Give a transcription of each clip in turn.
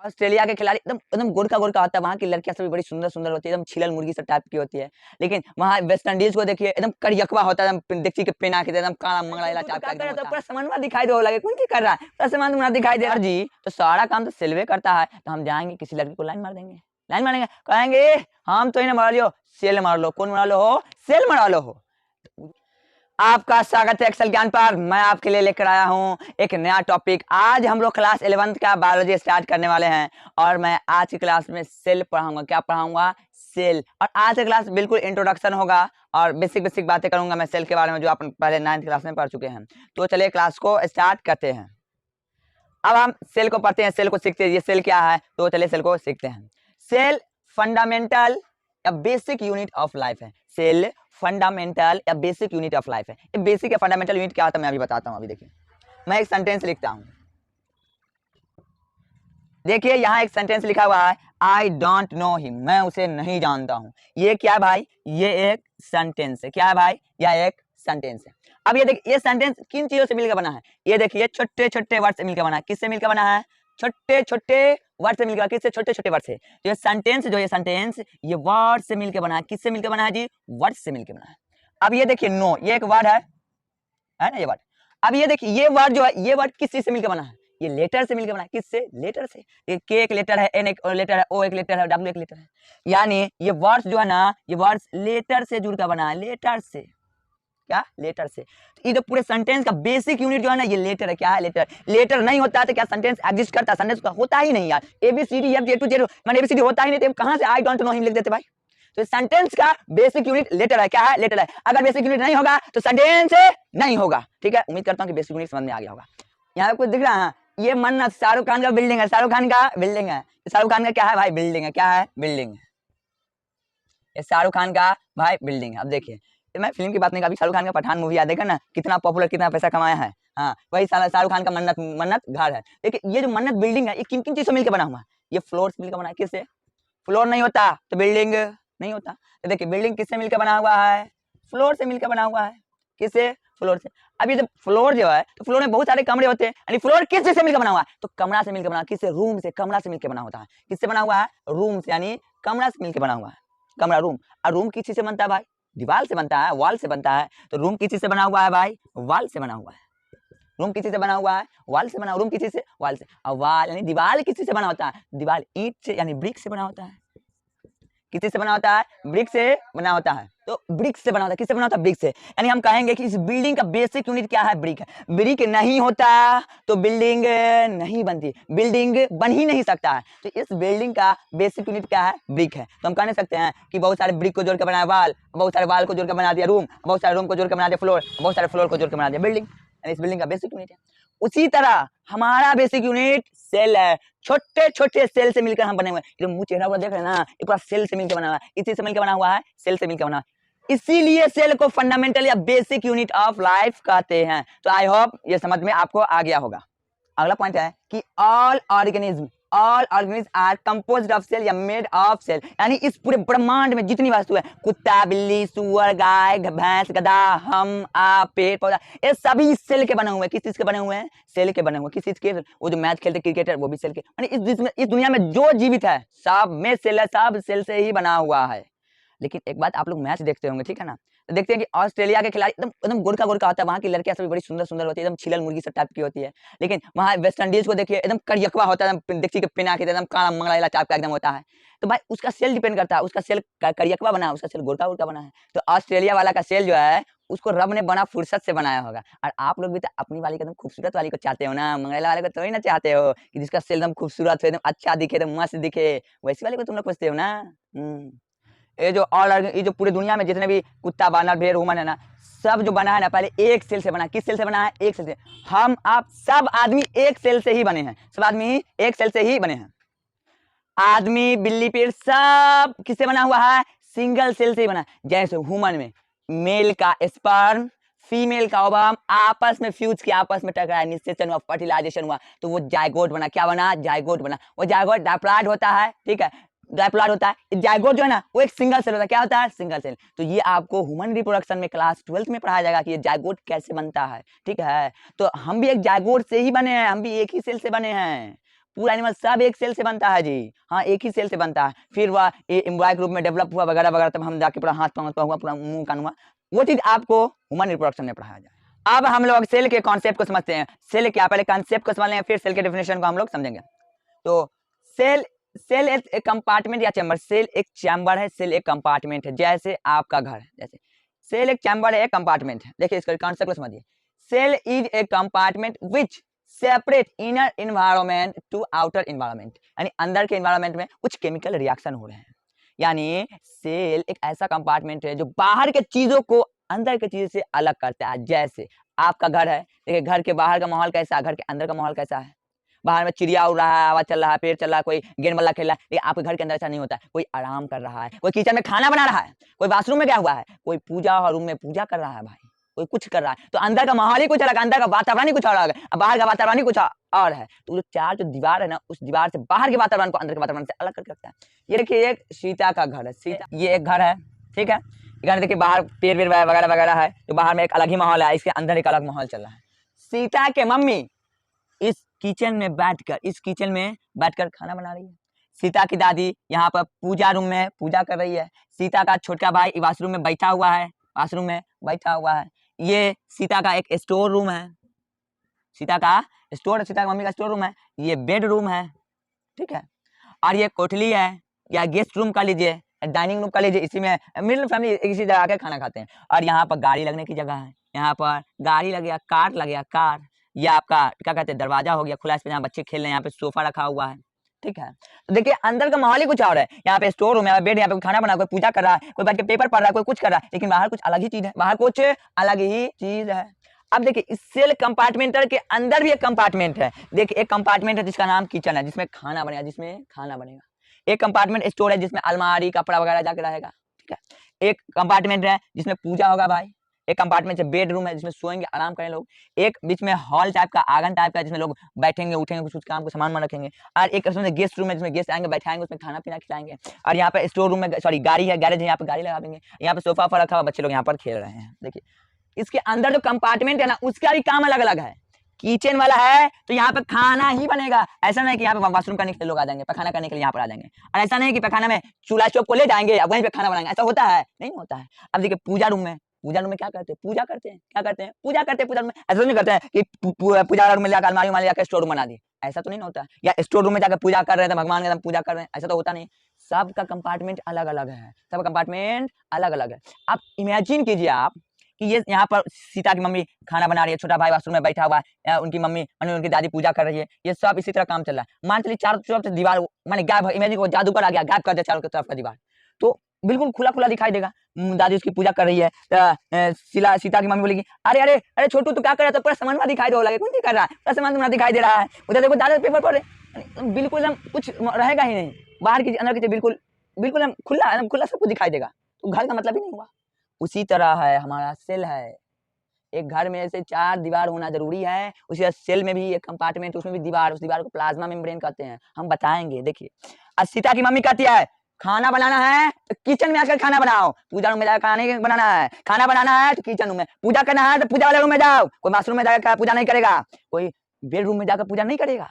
Australia के खिलाड़ी एकदम एकदम गोरका गोरका होता है, वहाँ की लड़कियां सभी बड़ी सुंदर सुंदर होती है, एकदम छिलल मुर्गी सब टाइप की होती है। लेकिन वहाँ वेस्ट इंडीज को देखिए एकदम करियकवा होता है, एकदम देखिए के पेना के एकदम काला मंगला टाइप का एकदम होता है। पूरा समन्वय दिखाई दे लगे कौन की कर रहा है, पूरा समन्वय दिखाई दे रहा जी। तो सारा काम तो सिल्वे करता है, तो हम जाएंगे किसी लड़की को लाइन मार देंगे, लाइन मारेंगे, कहेंगे हम तो इन्हें मार लियो, सेल मार लो, कौन मार लो हो, सेल मार लो हो। आपका स्वागत है एक्सेल ज्ञान पर। मैं आपके लिए लेकर आया हूं एक नया टॉपिक। आज हम लोग क्लास 11th का बायोलॉजी स्टार्ट करने वाले हैं और मैं आज की क्लास में सेल पढ़ाऊंगा। क्या पढ़ाऊंगा? सेल। और आज की क्लास बिल्कुल इंट्रोडक्शन होगा और बेसिक बेसिक बातें करूंगा मैं सेल के बारे में, जो आप पहले 9th क्लास में पढ़ चुके हैं। तो चलिए क्लास को स्टार्ट करते हैं। अब हम सेल को पढ़ते हैं, सेल को सीखते हैं, ये सेल क्या है, तो चलिए सेल को सीखते हैं। सेल फंडामेंटल या बेसिक यूनिट ऑफ लाइफ है। सेल फंडामेंटल या बेसिक यूनिट ऑफ लाइफ है। ये बेसिक या फंडामेंटल यूनिट क्या होता है मैं अभी बताता हूं। अभी देखिए मैं एक सेंटेंस लिखता हूं, देखिए यहाँ एक सेंटेंस लिखा हुआ है, आई डोंट नो हिम, मैं उसे नहीं जानता हूं। ये क्या है भाई? ये एक सेंटेंस है। क्या है भाई? यह एक सेंटेंस है। अब ये देखिए ये सेंटेंस किन चीजों से मिलकर बना है? ये देखिए छोटे छोटे वर्ड से मिलकर बना है। किससे मिलकर बना है? छोटे छोटे वर्ड से मिलकर। किससे? छोटे छोटे वर्ड से। तो ये सेंटेंस जो ये सेंटेंस ये वर्ड से मिलकर बना है। किससे मिलकर बना है जी? वर्ड से मिलकर बना है। अब ये देखिए नो, ये एक वर्ड है ना, ये वर्ड। अब ये देखिए ये वर्ड जो है, ये वर्ड किस चीज से मिलकर बना है? ये लेटर से मिलकर बना है। किससे? लेटर से। ये के एक लेटर है, एन एक लेटर है, ओ एक लेटर है, डब्ल्यू एक लेटर है। यानी ये वर्ड्स जो है ना, ये वर्ड्स लेटर से जुड़कर बना है। लेटर से। क्या? लेटर से। तो ये जो पूरे सेंटेंस का बेसिक यूनिट जो है ना, ये लेटर है। क्या है? लेटर। लेटर नहीं होता तो क्या सेंटेंस एग्जिस्ट करता? सेंटेंस होता ही नहीं यार। A B C D F J to Z मैंने एबीसीडी होता ही नहीं, तो कहां से आई डोंट नो हिम लिख देते भाई? तो सेंटेंस का बेसिक यूनिट लेटर है। क्या है? लेटर है। अगर बेसिक यूनिट नहीं होगा तो सेंटेंस नहीं होगा। ठीक है, उम्मीद करता हूं कि बेसिक यूनिट समझ में आ गया होगा। यहाँ कुछ दिख रहा है, ये मन्नत शाहरुख खान का बिल्डिंग है। शाहरुख खान का बिल्डिंग है। शाहरुख खान का क्या है भाई? बिल्डिंग है। क्या है? बिल्डिंग है। ये शाहरुख खान का भाई बिल्डिंग है। अब देखिए मैं फिल्म की बात नहीं कर, अभी शाहरुख खान का पठान मूवी याद देखा ना, कितना पॉपुलर, कितना पैसा कमाया है। हाँ, वही शाहरुख खान का मन्नत मन्नत घर है। देखिए ये जो मन्नत बिल्डिंग है, ये किन किन चीजों से मिलकर बना हुआ है? ये फ्लोर से मिलकर बना है। किससे? फ्लोर नहीं होता तो बिल्डिंग नहीं होता। तो देखिए बिल्डिंग किससे मिलकर बना हुआ है? फ्लोर से मिलकर बना हुआ है। किससे? फ्लोर से। अब ये जब फ्लोर जो है, तो फ्लोर में बहुत सारे कमरे होते हैं, यानी फ्लोर किस चीज से मिलकर बना हुआ है? तो कमरा से मिलकर बना। किससे? रूम से। कमरा से मिलकर बना होता है। किससे बना हुआ है? रूम से, यानी कमरा से मिलकर बना हुआ है। कमरा, रूम। और रूम किस चीज से बनता है भाई? दीवार से बनता है, वॉल से बनता है। तो रूम किस चीज से बना हुआ है भाई? वॉल से बना हुआ है। रूम किस चीज से बना हुआ है? वॉल से बना। रूम किस चीज से? वॉल से। और वॉल यानी दीवार किस चीज से बना होता है? दीवार ईंट से यानी ब्रिक से बना होता है। किस चीज से बना होता है? ब्रिक से बना होता है। तो ब्रिक से बना होता है। किससे बना होता है? ब्रिक से। यानी हम कहेंगे कि इस बिल्डिंग का बेसिक यूनिट क्या है? ब्रिक है। ब्रिक नहीं होता तो बिल्डिंग नहीं बनती, बिल्डिंग बन ही नहीं सकता है। तो इस बिल्डिंग का बेसिक यूनिट क्या है? ब्रिक है। तो हम कह नहीं सकते हैं कि बहुत सारे ब्रिक को जोड़ के बनाया वाल, बहुत सारे वाल को जोड़ के बना दिया रूम, बहुत सारे रूम को जोड़ के बना दिया फ्लोर, बहुत सारे फ्लोर को जोड़ के बना दिया बिल्डिंग। यानी इस बिल्डिंग का बेसिक यूनिट है। उसी तरह हमारा बेसिक यूनिट सेल है। छोटे छोटे सेल से मिलकर हम बने हुए हैं। ये मुंह चेहरा देख रहे हैं ना, ये पूरा सेल से मिलकर बना हुआ है। इसी से मिलकर बना हुआ है, सेल से मिलकर बना हुआ है। इसीलिए सेल को फंडामेंटल या बेसिक यूनिट ऑफ लाइफ कहते हैं। तो आई होप ये समझ में आपको आ गया होगा। अगला पॉइंट है कि all organism are composed of cell या मेड ऑफ सेल। यानी इस पूरे ब्रह्मांड में जितनी वस्तु है, कुत्ता, बिल्ली, सुअर, गाय, भैंस, गधा, हम, आप, पेड़ पौधा, ये सभी सेल के बने हुए हैं। किस चीज के बने हुए हैं? सेल के बने हुए। किस चीज के? वो जो मैच खेलते क्रिकेटर, वो भी सेल के। यानी इस दुनिया में जो जीवित है सब में सेल है, सब सेल से ही बना हुआ है। लेकिन एक बात, आप लोग मैच देखते होंगे, ठीक है ना, तो देखते हैं कि ऑस्ट्रेलिया के खिलाड़ी एकदम एकदम गोरका गोरका होता है, वहाँ की लड़कियां सभी बड़ी सुंदर सुंदर होती है, एकदम छिलल मुर्गी सब टाइप की होती है। लेकिन वहाँ वेस्ट इंडीज को देखिए एकदम करियकवा होता है, एकदम देखिए पेना के एकदम काला मंगला टाइप का एकदम होता है। तो भाई उसका सेल डिपेंड करता है, उसका सेल करियकवा बना है, उसका सेल गोरका गोरका बना है। तो ऑस्ट्रेलिया वाला का सेल जो है उसको रब ने बड़ा फुर्सत से बनाया होगा। और आप लोग भी तो अपनी वाली एकदम खूबसूरत वाली को चाहते हो ना, मंगला वाले को तो ही ना चाहते हो कि जिसका सेल एकदम खूबसूरत हो, एकदम अच्छा दिखे, एकदम मस्त दिखे, वैसी वाले को तुम लोग खोजते हो ना। ये जो ये जो पूरी दुनिया में जितने भी कुत्ता, बानर, भेड़, ह्यूमन है ना, सब जो बना है ना, पहले एक सेल से बना। किस सेल से बना है? एक सेल से। हम आप सब आदमी एक सेल से ही बने हैं। सब आदमी एक सेल से ही बने हैं। आदमी, बिल्ली, पेड़ सब किससे बना हुआ है? सिंगल सेल से ही बना है। जैसे ह्यूमन में मेल का स्पर्म, फीमेल का ओवम आपस में फ्यूज किया, आपस में टकराया, निषेचन हुआ, फर्टिलाइजेशन हुआ, तो वो जायगोट बना। क्या बना? जायगोट बना। वो जायगोट डायप्लॉइड होता है, ठीक है, डायप्लॉइड होता है। जायगोट जो है ना, वो एक सिंगल सेल होता है। क्या होता है? Single cell. तो ये आपको ह्यूमन रिप्रोडक्शन में क्लास 12th में पढ़ाया जाएगा कि ये जायगोट कैसे बनता है, ठीक है। तो हम भी एक जायगोट से ही बने हैं, हम भी एक ही सेल से बने हैं। पूरा एनिमल सब एक सेल से बनता है जी, हाँ एक ही सेल से बनता है। फिर वह एम्ब्रॉय के रूप में डेवलप हुआ वगैरह वगैरह, तब हम जाके पूरा हाथ पाँव हुआ, पूरा मुंह कान हुआ, वो चीज आपको ह्यूमन रिप्रोडक्शन में पढ़ाया जाए। अब हम लोग सेल के कॉन्सेप्ट को समझते हैं। सेल क्या, पहले कॉन्सेप्ट को समझ लें, फिर सेल के डेफिनेशन को हम लोग समझेंगे। तो सेल सेल एक कंपार्टमेंट या चैम्बर, सेल एक चैम्बर है, सेल एक कंपार्टमेंट है, जैसे आपका घर है। जैसे सेल एक चैम्बर है, एक कंपार्टमेंट है। देखिए इसका कॉन्सेप्ट को समझिए। Cell is a compartment which separate inner environment to outer environment, यानी अंदर के एनवायरनमेंट में कुछ केमिकल रिएक्शन हो रहे हैं। यानी सेल एक ऐसा कंपार्टमेंट है जो बाहर के चीजों को अंदर के चीजों से अलग करता है। जैसे आपका घर है, देखिए घर के बाहर का माहौल कैसा है, घर के अंदर का माहौल कैसा है। बाहर में चिड़िया उड़ रहा है, आवाज चल रहा है, पेड़ चल रहा है, कोई गेंद बल्ला खेल रहा है, लेकिन आपके घर के अंदर ऐसा नहीं होता है। कोई आराम कर रहा है, कोई किचन में खाना बना रहा है, कोई बाथरूम में गया हुआ है, कोई पूजा रूम में पूजा कर रहा है भाई, कोई कुछ कर रहा है। तो अंदर का माहौल ही कुछ अलग, अंदर का वातावरण ही कुछ अलग है, बाहर का वातावरण ही कुछ और है। तो जो चार जो दीवार है ना, उस दीवार से बाहर के वातावरण को अंदर के वातावरण से अलग करके रखता है। ये देखिए एक सीता का घर है, सीता, ये एक घर है, ठीक है। घर देखिए बाहर पेड़ वेड़ वगैरह वगैरह है, तो बाहर में एक अलग ही माहौल है, इसके अंदर एक अलग माहौल चल रहा है। सीता के मम्मी इस किचन में बैठकर खाना बना रही है। सीता की दादी यहाँ पर पूजा रूम में पूजा कर रही है। सीता का छोटा भाई वॉशरूम में बैठा हुआ है, ये सीता का एक स्टोर रूम है, सीता का मम्मी का स्टोर रूम है। ये बेड रूम है, ठीक है। और ये कोठली है या गेस्ट रूम का लीजिए, डाइनिंग रूम का लीजिए, इसी में मिडिल फैमिली इसी जगह आकर खाना खाते हैं। और यहाँ पर गाड़ी लगने की जगह है, यहाँ पर गाड़ी लगेगा, कार लगेगा, कार। ये आपका क्या कहते हैं, दरवाजा हो गया खुला, इस पे जहाँ बच्चे खेल रहे हैं, यहाँ पे सोफा रखा हुआ है, ठीक है। तो देखिए अंदर का माहौल ही कुछ और है। यहाँ पे स्टोर रूम है, बेड, यहाँ पे खाना बना, कोई पूजा कर रहा है, कोई बैठ के पेपर पढ़ रहा है, कोई कुछ कर रहा है, लेकिन बाहर कुछ अलग ही चीज है, बाहर कुछ अलग ही चीज है। अब देखिए इस सेल कंपार्टमेंट के अंदर भी एक कंपार्टमेंट है। देखिए एक कंपार्टमेंट है जिसका नाम किचन है, जिसमें खाना बनेगा, एक कंपार्टमेंट स्टोर है जिसमें अलमारी कपड़ा वगैरह जाके रहेगा, ठीक है। एक कंपार्टमेंट है जिसमें पूजा होगा भाई, एक कंपार्टमेंट से बेडरूम है जिसमें सोएंगे, आराम करें लोग, एक बीच में हॉल टाइप का, आंगन टाइप का, जिसमें लोग बैठेंगे उठेंगे, कुछ काम को सामान में रखेंगे। और एक उसमें गेस्ट रूम है जिसमें गेस्ट आएंगे बैठाएंगे, उसमें खाना पीना खिलाएंगे। और यहाँ पे स्टोर रूम में गाड़ी है, गैरेज है, यहाँ पे गाड़ी लगा देंगे। यहाँ पे सोफा रखा हुआ, बच्चे लोग यहाँ पर खेल रहे हैं। देखिए इसके अंदर जो कंपार्टमेंट है ना, उसका भी काम अलग अलग है। किचन वाला है तो यहाँ पे खाना ही बनेगा, ऐसा नहीं कि यहाँ पे वॉशरूम करने के लिए लोग आ जाएंगे, पखाना करने के लिए यहाँ पर आ जाएंगे। और ऐसा नहीं कि पखाना में चूल्हा चौक को ले जाएंगे अब वहीं पे खाना बनाएंगे, ऐसा होता है? नहीं होता है। अब देखिए पूजा रूम में क्या करते हैं, पूजा करते हैं पूजा रूम में। ऐसा नहीं करते हैं कि पूजा रूम में जाकर अलमारी में जाकर स्टोर रूम बना दिए, ऐसा तो नहीं होता। या स्टोर रूम में जाकर पूजा कर रहे हैं, भगवान का पूजा कर रहे हैं, ऐसा तो होता नहीं। सबका कंपार्टमेंट अलग अलग है, सबका कंपार्टमेंट अलग अलग है। आप इमेजिन कीजिए आप कि ये यहाँ पर सीता की मम्मी खाना बना रही है, छोटा भाई वॉशरूम में बैठा हुआ है, उनकी मम्मी उनकी दादी पूजा कर रही है, ये सब इसी तरह काम चल रहा है। मान चलिए चारों तरफ से दीवार माने गायब, इमेजिन को जादूगर आ गया, गायब कर दिया चारों तरफ का दीवार, तो बिल्कुल खुला खुला दिखाई देगा। दादी उसकी पूजा कर रही है, सीता की मम्मी बोलेगी अरे अरे अरे छोटू तो क्या कर रहा था, पूरा सामान दिखाई दे लगे, कौन कर रहा है, पूरा सामान तुम्हारा दिखाई दे रहा है, उधर देखो दादा पेपर पढ़ रहे, बिल्कुल हम कुछ रहेगा ही नहीं, बाहर की अंदर की बिल्कुल बिल्कुल हम खुला सब कुछ दिखाई देगा, तो घर का मतलब ही नहीं हुआ। उसी तरह है हमारा सेल है, एक घर में ऐसे चार दीवार होना जरूरी है, उसी तरह सेल में भी एक कंपार्टमेंट, उसमें भी दीवार, उस दीवार को प्लाज्मा मेम्ब्रेन कहते हैं, हम बताएंगे। देखिए सीता की मम्मी कहती है खाना बनाना है तो किचन में आकर खाना बनाओ, पूजा रूम में जाकर खाना बनाना है तो किचन रूम में, पूजा करना है तो पूजा वाले रूम में जाओ, कोई बाथरूम में जाकर पूजा नहीं करेगा, कोई बेडरूम में जाकर पूजा नहीं करेगा,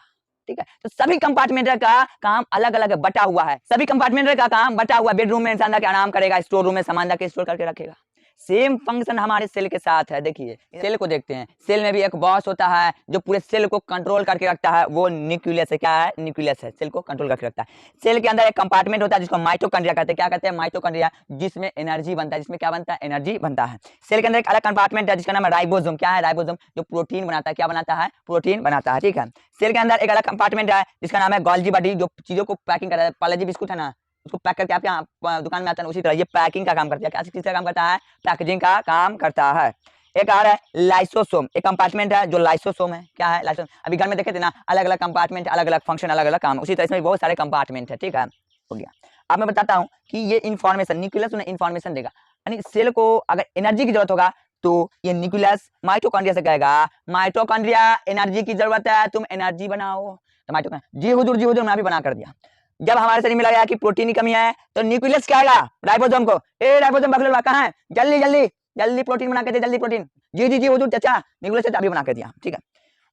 ठीक है। तो सभी कंपार्टमेंट का काम अलग अलग बटा हुआ है, सभी कंपार्टमेंट का काम बटा हुआ। बेडरूम में इंसान जाके आराम करेगा, स्टोर रूम में सामान जाके स्टोर करके रखेगा। सेम फंक्शन हमारे सेल के साथ है। देखिए सेल को देखते हैं, सेल में भी एक बॉस होता है जो पूरे सेल को कंट्रोल करके रखता है, वो न्यूक्लियस है। क्या है? न्यूक्लियस है, सेल को कंट्रोल करके रखता है। सेल के अंदर एक कंपार्टमेंट होता है जिसको माइटोकॉन्ड्रिया कहते हैं। क्या कहते हैं? माइटोकॉन्ड्रिया, जिसमें एनर्जी बनता है, जिसमें क्या बनता है? एनर्जी बनता है। सेल के अंदर एक अलग कंपार्टमेंट है जिसका नाम है राइबोसोम। क्या है? राइबोसोम, जो प्रोटीन बनाता है। क्या बनाता है? प्रोटीन बनाता है, ठीक है। सेल के अंदर एक अलग कंपार्टमेंट है जिसका नाम है गोल्जी बॉडी, जो चीजों को पैकिंग करता है। पार्ले-जी बिस्कुट है ना, उसको पैक करके आपके यहाँ दुकान में आता है, उसी तरह ये पैकिंग का काम करता है। क्या चीज का काम करता है? पैकेजिंग का काम करता है। एक और है लाइसोसोम, एक कंपार्टमेंट है जो लाइसोसोम है। क्या है? लाइसोसोम। अभी घर में देखे थे ना, अलग अलग कंपार्टमेंट, अलग अलग फंक्शन, अलग अलग काम, उसी तरह इसमें बहुत सारे कंपार्टमेंट है, ठीक है। हो गया। अब मैं बताता हूँ कि ये इन्फॉर्मेशन, न्यूक्लियस उन्हें इन्फॉर्मेशन देगा, यानी सेल को अगर एनर्जी की जरूरत होगा तो ये न्यूक्लियस माइटोकॉन्ड्रिया से कहेगा माइटोकॉन्ड्रिया एनर्जी की जरूरत है, तुम एनर्जी बनाओ। तो माइटोकॉन्ड्रिया जी हुजूर मैं भी बना कर दिया। जब हमारे शरीर में लगा कि प्रोटीन की कमी है तो न्यूक्लियस क्या आएगा? राइबोसोम को, ए राइबोसोम बकलोल कहाँ है, जल्दी जल्दी जल्दी प्रोटीन बना के दे, जल्दी प्रोटीन। जी जी जी हुजूर चाचा, न्यूक्लियस से अभी बना के दिया, ठीक है।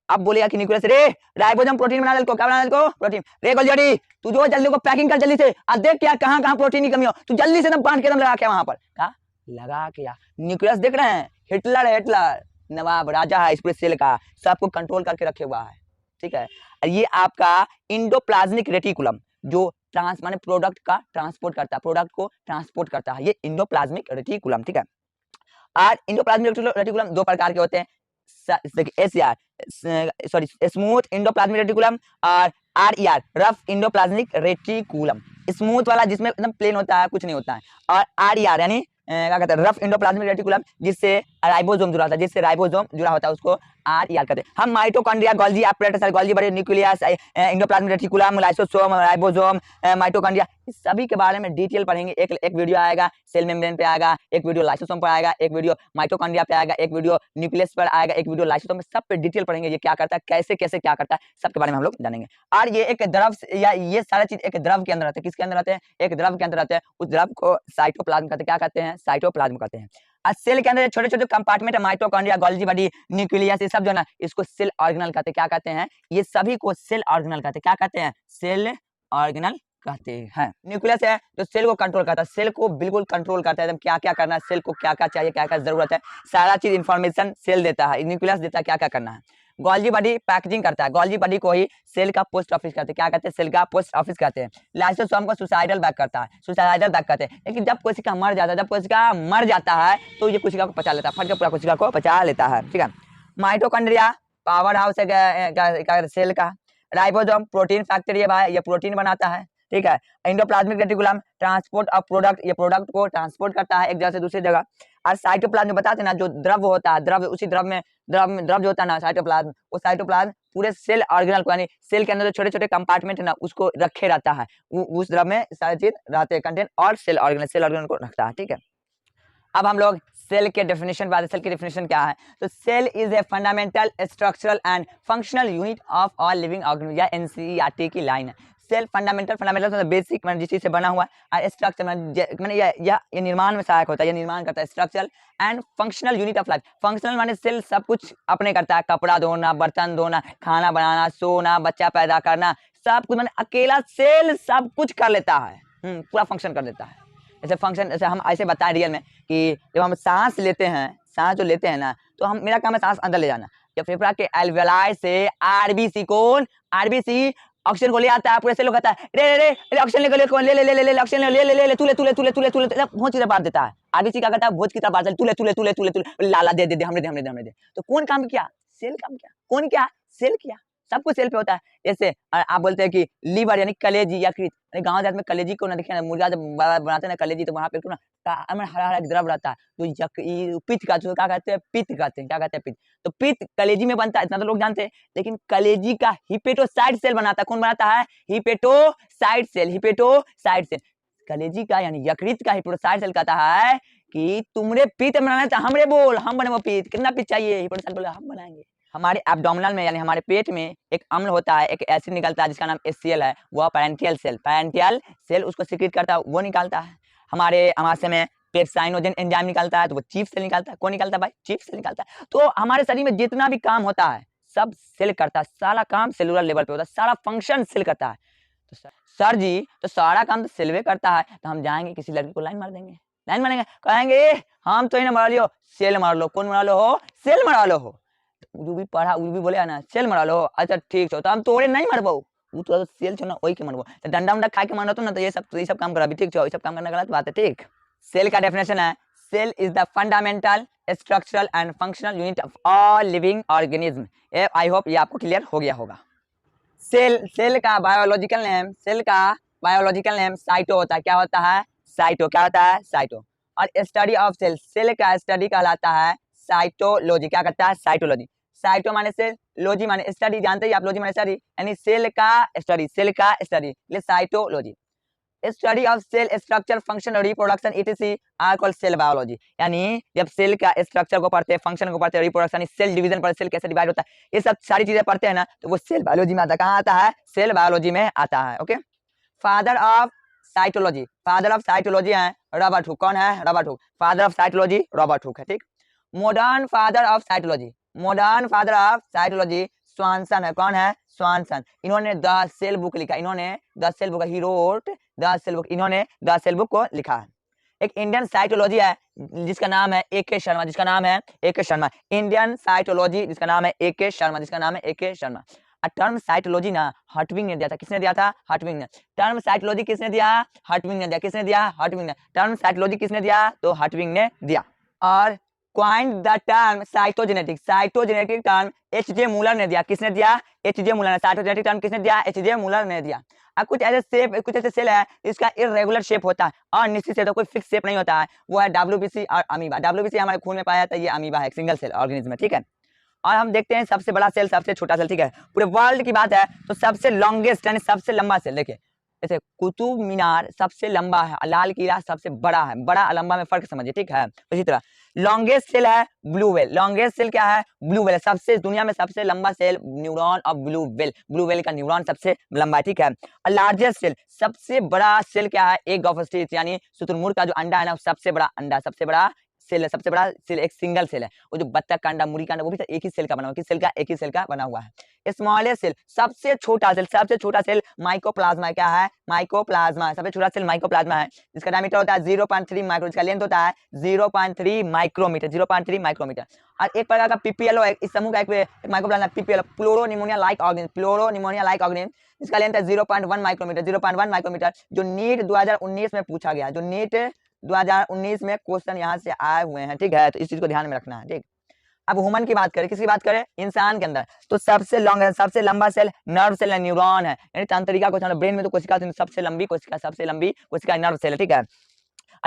अब बोलेगा कि न्यूक्लियस रे राइबोसोम प्रोटीन बना को, क्या बना को प्रोटीन। रे गोलजड़ी तू जो जल्दी को पैकिंग कर जल्दी से, अब देख क्या कहां कहां प्रोटीन की कमी हो, तू जल्दी से एकदम बांध के एकदम लगा के वहां पर का लगा के। न्यूक्लियस देख रहे हैं, हिटलर है, हिटलर नवाब राजा है इस पूरे सेल का, सबको कंट्रोल करके रखे हुआ है, ठीक है। ये आपका इंडोप्लाज्मिक रेटिकुलम जो ट्रांस माने प्रोडक्ट का ट्रांसपोर्ट करता है, प्रोडक्ट को ट्रांसपोर्ट करता है, ये इंडोप्लाज्मिक रेटिकुलम, ठीक है। और इंडोप्लाज्मिक रेटिकुलम दो प्रकार के होते हैं, SER sorry smooth endoplasmic reticulum और RER rough endoplasmic reticulum. Smooth वाला जिसमें एकदम प्लेन होता है, कुछ नहीं होता है, और आरईआर यानी क्या कहते हैं रफ इंडोप्लाज्मिक रेटिकुलम जिससे राइबोसोम जुड़ा होता है, जिससे राइबोसोम जुड़ा होता है उसको आरईआर कहते हैं। हम माइटोकॉन्ड्रिया, गोल्जी एपरेटस, गोल्जी बड़े nucleus, endoplasmic reticulum, lysosome, ribosome, mitochondria, इस सभी के बारे में डिटेल पढ़ेंगे। एक वीडियो आएगा सेल मेम्ब्रेन पे आएगा, एक वीडियो लाइसोसोम पर आएगा, एक वीडियो माइटोकॉन्ड्रिया पे आएगा, एक वीडियो न्यूक्लियस पर आएगा, एक वीडियो लाइसोसोम, सब पे डिटेल पढ़ेंगे ये क्या करता है, कैसे कैसे क्या करता है, सबके बारे में हम लोग जानेंगे। और ये एक द्रव या ये सारा चीज एक द्रव के अंदर आते हैं, किसके अंदर आते हैं, एक द्रव के अंदर आते हैं। उस द्रव को साइटोप्लाज्म कहते हैं, क्या कहते हैं, साइटोप्लाज्म कहते हैं। और सेल के अंदर छोटे छोटे कंपार्टमेंट है, माइटोकॉन्ड्रिया, गोल्जी बॉडी, न्यूक्लियस, ये सब जो है ना इसको सेल ऑर्गेनल कहते हैं, क्या कहते हैं, ये सभी को सेल ऑर्गेनल कहते हैं, क्या कहते हैं, सेल ऑर्गेनल कहते हैं। न्यूक्लियस है जो सेल को कंट्रोल करता है, सेल को बिल्कुल कंट्रोल करता है, एकदम क्या क्या करना है, सेल को क्या क्या चाहिए, क्या क्या जरूरत है, सारा चीज इंफॉर्मेशन सेल देता है, न्यूक्लियस देता है क्या क्या करना है। गोल्जी बॉडी पैकेजिंग करता है, गोल्जी बॉडी को ही सेल का पोस्ट ऑफिस कहते हैं, क्या कहते हैं, सेल का पोस्ट ऑफिस कहते हैं। लाइसोसोम को सुसाइडल बैग करता है, सुसाइडल बैग कहते हैं। लेकिन जब कोशिका मर जाता है, जब कोशिका मर जाता है तो ये कोशिका को पचा लेता है, फट के पूरा कोशिका को पचा लेता है, ठीक है। माइटोकॉन्ड्रिया पावर हाउस है सेल का। राइबोसोम प्रोटीन फैक्ट्री है भाई, ये प्रोटीन बनाता है, ठीक है। Endoplasmic reticulum transport of product, ये प्रोडक्ट को ट्रांसपोर्ट करता है एक जगह से दूसरी जगह। और साइटोप्लाज्म बताते हैं ना जो द्रव होता है, द्रव उसी द्रव में द्रव जो होता है ना साइटोप्लाज्म, वो साइटोप्लाज्म पूरे सेल ऑर्गेनल को यानी सेल के अंदर जो छोटे छोटे कंपार्टमेंट है ना उसको रखे रहता है, उस द्रव में सारे चीज रहते हैं कंटेंट, और सेल ऑर्गेनल को रखता है, ठीक है। अब हम लोग सेल के डेफिनेशन बात, सेल की डेफिनेशन क्या है, तो cell is a fundamental structural and functional unit of all living organism, या एनसीईआरटी की लाइन है। सेल फंडामेंटल मतलब बेसिक मतलब जिस चीज से बना हुआ है, और स्ट्रक्चर मतलब ये निर्माण में सहायक होता है, ये निर्माण करता है, structural and functional unit of life. Functional माने सेल सब कुछ अपने करता है, कपड़ा धोना, बर्तन धोना, खाना बनाना, सोना, बच्चा पैदा करना, सब कुछ माने अकेला सेल सब कुछ कर लेता है, पूरा फंक्शन कर देता है। जैसे फंक्शन, जैसे हम ऐसे बताएं रियल में कि जब हम सांस लेते हैं, सांस जो लेते हैं ना, तो हम मेरा काम है सांस अंदर ले जाना, या फेफड़ा के एल्वेलाई से आरबीसी कौन, आरबीसी ऑक्सीजन को ले आता है, पूरे सेल को कहता है रे रे रे ऑक्सीजन ले ले ले ले ले ले ऑक्सीजन ले ले ले ले तू ले तू ले तू ले तू ले तू ले भोज की तरह बांट देता है। आरबीसी क्या करता है, भोज की तरह बांट, तू ले तू ले तू ले तू ले तू ले लाला दे दे दे हमरे दे हमरे दे हमरे दे। तो कौन काम किया, सेल काम किया, कौन किया, सेल किया, सब कुछ सेल पे होता है। जैसे आप बोलते हैं कि लीवर यानी कलेजी, यकृत, गाँव देहात में कलेजी को ना देखे, मुर्गा जब बनाते हैं ना कलेजी, तो वहां पे ना हरा हरा द्रव रहता है, तो पित्त का, जो क्या कहते हैं, पित्त कहते हैं, क्या कहते हैं, पित्त। तो पित्त कलेजी में बनता है, इतना तो लोग जानते हैं, लेकिन कलेजी का हिपेटोसाइट सेल बनाता है, कौन बनाता है, हिपेटोसाइट सेल, हिपेटोसाइट सेल। कलेजी का यानी यकृत का हिपेटोसाइट सेल कहता है कि तुमरे पित्त बनाना था, हमरे बोल, हम बने वो पित्त, कितना पित्त चाहिए, हिपेटोसाइट बोले हम बनाएंगे। हमारे एब्डोमिनल में यानी हमारे पेट में एक अम्ल होता है, एक एसिड निकलता है जिसका नाम HCl है, वह पैरेंटियल सेल उसको सिक्रीट करता है, वो निकालता है। हमारे आमाशय में पेप्साइनोजेन एंजाइम निकलता है, तो वो चीफ सेल निकालता है, कौन निकालता है भाई, चीफ सेल निकालता है। तो हमारे शरीर में जितना भी काम होता है सब सेल करता है, सारा काम सेलुलर लेवल पे होता है, सारा फंक्शन सेल करता है। तो सर जी तो सारा काम तो सेलवे करता है, तो हम जाएंगे किसी लड़की को लाइन मार देंगे, लाइन मारेंगे, कहेंगे हम तो इन्हें मार लियो, सेल मार लो, कौन मार लो हो, सेल मार लो हो। जो भी पढ़ा वो भी बोले ना सेल मार लो, अच्छा ठीक छो, तो हम तोड़े नहीं मारबो, वो तो सेल छो ना वही के मारबो, तो डंडा उंडा खा के मारना तो ना, तो ये सब काम करा भी, ठीक छो, ये सब काम करना गलत बात है, ठीक। सेल का डेफिनेशन है, cell is the fundamental structural and functional unit of all living organism. I hope ये आपको क्लियर हो गया होगा। सेल का बायोलॉजिकल नेम, सेल का बायोलॉजिकल नेम साइटो होता है, क्या होता है, साइटो, क्या होता है, साइटो। और स्टडी ऑफ सेल, सेल का स्टडी कहलाता है साइटोलॉजी, क्या करता है, साइटोलॉजी। साइटो माने सेल, लॉजी माने स्टडी, जानते ही आप, लॉजी माने स्टडी, यानी सेल का स्टडी, सेल का स्टडी, ये cytology. Study of cell structure function reproduction etc are called cell biology, यानी जब सेल का स्ट्रक्चर को पढ़ते हैं, फंक्शन को पढ़ते हैं, रिप्रोडक्शन सेल डिवीजन पर सेल कैसे डिवाइड होता है, ये सब सारी चीजें पढ़ते हैं ना, तो वो सेल बायोलॉजी में आता है, कहाँ आता है, सेल बायोलॉजी में आता है। Okay, father of cytology, father of cytology है रॉबर्ट हुक, कौन है, Robert Hooke, father of cytology Robert Hooke है, ठीक। Modern father of cytology, modern father of cytology स्वानसन है। कौन है? स्वानसन। इन्होंने द सेल बुक लिखा, इन्होंने the cell book, he wrote the cell book, इन्होंने द सेल बुक को लिखा है। एक इंडियन साइटोलॉजी है जिसका नाम है ए.के. शर्मा, जिसका नाम है ए.के. शर्मा। इंडियन साइटोलॉजी जिसका नाम है ए.के. शर्मा, जिसका नाम है ए.के. शर्मा। टर्म साइटोलॉजी ना हटविंग ने दिया था। किसने दिया था? हटविंग ने। टर्म साइटोलॉजी किसने दिया? हटविंग ने दिया। किसने दिया? हटविंग ने। टर्म साइटोलॉजी किसने दिया? तो हटविंग ने दिया। और coined the term cytogenetic, cytogenetic term H J. Muller ने दिया। किसने दिया? एच.जे. मूलर ने। साइटोजेनेटिक टर्म किसने दिया? एच.जे. मूलर ने दिया। अब कुछ ऐसे सेल है इसका इरेगुलर शेप होता है और निश्चित से तो कोई फिक्स शेप नहीं होता है, वो है डब्ल्यूबीसी और अमीबा। डब्ल्यूबीसी हमारे खून में पाया जाता है, ये अमीबा है, सिंगल सेल ऑर्गेनिज्म है, ठीक है। और हम देखते हैं सबसे बड़ा सेल, सबसे छोटा सेल, ठीक है। पूरे वर्ल्ड की बात है तो सबसे लॉन्गेस्ट यानी सबसे लंबा सेल देखिए, जैसे कुतुब मीनार सबसे लंबा है, लाल किला सबसे बड़ा है, बड़ा लंबा में फर्क समझिए, ठीक है। इसी तरह लॉन्गेस्ट सेल है ब्लू वेल। लॉन्गेस्ट सेल क्या है? Blue whale. सबसे दुनिया में सबसे लंबा cell neuron of blue whale, blue whale का न्यूरॉन सबसे लंबा है, ठीक है। और लार्जेस्ट सेल, सबसे बड़ा सेल क्या है? एग ऑफ स्टीच यानी शुतुरमुर्ग का जो अंडा है ना, सबसे बड़ा अंडा, सबसे बड़ा सेल है, सबसे बड़ा सेल एक सिंगल सेल है। वो जो बत्तख का अंडा, मुर्गी का अंडा, वो भी तो एक ही सेल का बना हुआ है। किस सेल का? एक ही सेल का बना हुआ है। स्मॉलेस्ट सेल, सबसे छोटा सेल, सबसे छोटा सेल माइकोप्लाज्मा। क्या है? माइकोप्लाज्मा। सबसे छोटा सेल माइकोप्लाज्मा है, जिसका डायमीटर होता है 0.3 माइक्रो, जिसका लेंथ होता है 0.3 माइक्रोमीटर, 0.3 माइक्रोमीटर। और एक प्रकार का पीपीएलओ है इस समूह का, एक mycoplasma PPLO, pleuropneumonia like organism, pleuropneumonia like organism, जिसका लेंथ है 0.1 माइक्रोमीटर, 0.1 माइक्रोमीटर। जो नीट 2019 में पूछा गया, जो नीट 2019 में क्वेश्चन यहाँ से आए हुए हैं, ठीक है। तो इस चीज को ध्यान में रखना है, ठीक। अब ह्यूमन की बात करें, किसकी बात करें? इंसान के अंदर तो सबसे लॉन्ग है, सबसे लंबा सेल नर्व सेल है, न्यूरॉन है, यानी तंत्रिका कोशिका, ब्रेन में तो कोशिका सबसे लंबी कोशिका, सबसे लंबी कोशिका नर्व सेल है, ठीक है।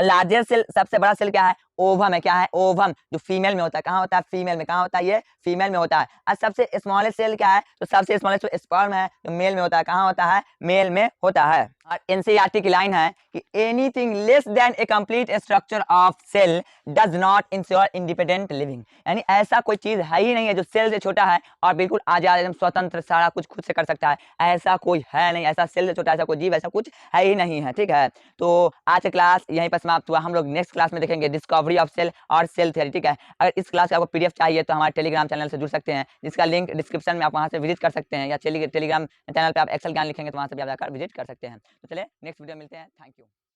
लार्जेस्ट सेल, सबसे बड़ा सेल क्या है? ओवम है। क्या है? ओवम, जो फीमेल में होता है। कहाँ होता है? फीमेल में। कहाँ होता है? ये फीमेल में होता है। और सबसे स्मॉलेस्ट सेल क्या है? तो सबसे स्मॉलेस्ट स्पर्म है, जो मेल में होता है। कहाँ होता है? मेल में होता है। और एनसीईआरटी की लाइन है कि anything less than a complete structure of cell does not ensure independent living, यानी ऐसा कोई चीज है ही नहीं है जो सेल से छोटा है और बिल्कुल आजाद एकदम स्वतंत्र सारा कुछ खुद से कर सकता है, ऐसा कोई है नहीं। ऐसा सेल से छोटा ऐसा कोई जीव, ऐसा कुछ है ही नहीं है, ठीक है। तो आज का क्लास यहीं पर समाप्त हुआ। हम लोग नेक्स्ट क्लास में देखेंगे डिस्कवरी ऑफ सेल और सेल थ्योरी, ठीक है। अगर इस क्लास का आपको पीडीएफ चाहिए तो हमारे टेलीग्राम चैनल से जुड़ सकते हैं, जिसका लिंक डिस्क्रिप्शन में, आप वहां से विजिट कर सकते हैं, या टेलीग्राम चैनल पे आप एक्सेल ज्ञान लिखेंगे तो वहां से भी आप जाकर विजिट कर सकते हैं। तो चलिए नेक्स्ट वीडियो मिलते हैं। Thank you.